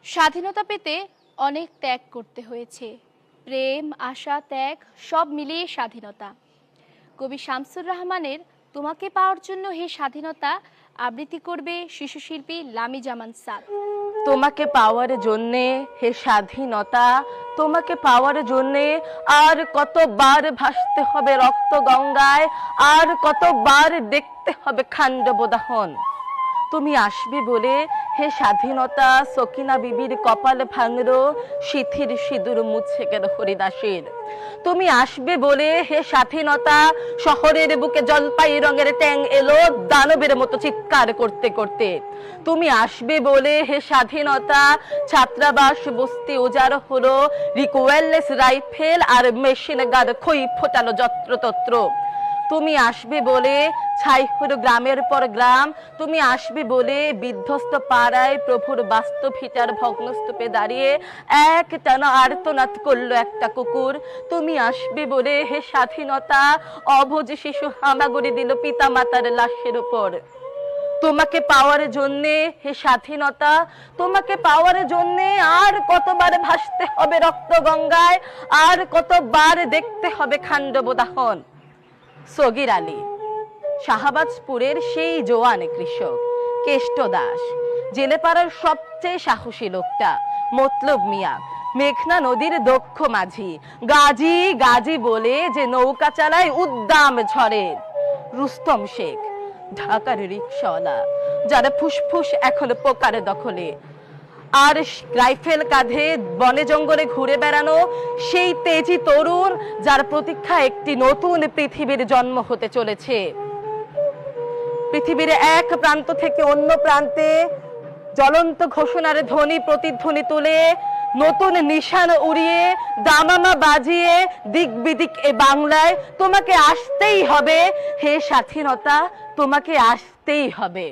স্বাধীনতা পেতে অনেক ত্যাগ করতে হয়েছে। প্রেম, আশা, ত্যাগ সব মিলিয়ে স্বাধীনতা। কবি শামসুর রহমানের তোমাকে পাওয়ার জন্য হে স্বাধীনতা আবৃত্তি করবে শিশুশিল্পী লামি জামান সাদ। তোমাকে পাওয়ার জন্যে হে স্বাধীনতা, তোমাকে পাওয়ার জন্যে আর কতবার ভাসতে হবে রক্ত গঙ্গায়, আর কতবার দেখতে হবে খান্ডবদাহন। তুমি আসবে বলে হে স্বাধীনতা সকিনা বিবির কপাল ভাঙলো, সিথির সিঁদুর মুছে গেল হরিদাসের। তুমি আসবে বলে হে স্বাধীনতা শহরের বুকে জলপাই রঙের ট্যাং এলো দানবের মতো চিৎকার করতে করতে। তুমি আসবে বলে হে স্বাধীনতা ছাত্রাবাস বস্তি উজাড় হলো, রিকোয়েললেস রাইফেল আর মেশিন গান খই ফোটালো যত্রতত্র। তুমি আসবে বলে ছাই হলো গ্রামের পর গ্রাম, তুমি আসবে বলে বিধ্বস্ত পাড়ায় প্রভুর বাস্তব হিটার ভগ্নস্তূপে দাঁড়িয়ে এক টানা আর্তনাদ করলো একটা কুকুর। তুমি আসবে বলে হে স্বাধীনতা অবুঝ শিশু হামাগুড়ি দিল পিতা মাতার লাশের উপর। তোমাকে পাওয়ার জন্যে হে স্বাধীনতা, তোমাকে পাওয়ার জন্যে আর কতবার ভাসতে হবে রক্ত গঙ্গায়, আর কতবার দেখতে হবে খান্ডবদাহন। সগির আলী, শাহবাজপুরের সেই জোয়ান কৃষক, কেষ্ট দাস, জেলেপাড়ার সবচেয়ে সাহসী লোকটা, মতলব মিয়া, মেঘনা নদীর দক্ষ মাঝি, গাজী গাজী বলে যে নৌকা চালায় উদ্দাম ঝড়ে, রুস্তম শেখ, ঢাকার রিকশাওয়ালা, যারা ফুসফুস এখন পোকার দখলে, আর রাইফেল কাঁধে বনে জঙ্গলে ঘুরে বেড়ানো সেই তেজি তরুণ যার প্রতীক্ষা একটি নতুন পৃথিবীর জন্ম হতে চলেছে। পৃথিবীর এক প্রান্ত থেকে অন্য প্রান্তে জ্বলন্ত ঘোষণার ধ্বনি প্রতিধ্বনি তুলে নতুন নিশান উড়িয়ে দামামা বাজিয়ে দিক বিদিক এ বাংলায় তোমাকে আসতেই হবে হে স্বাধীনতা, তোমাকে আসতেই হবে।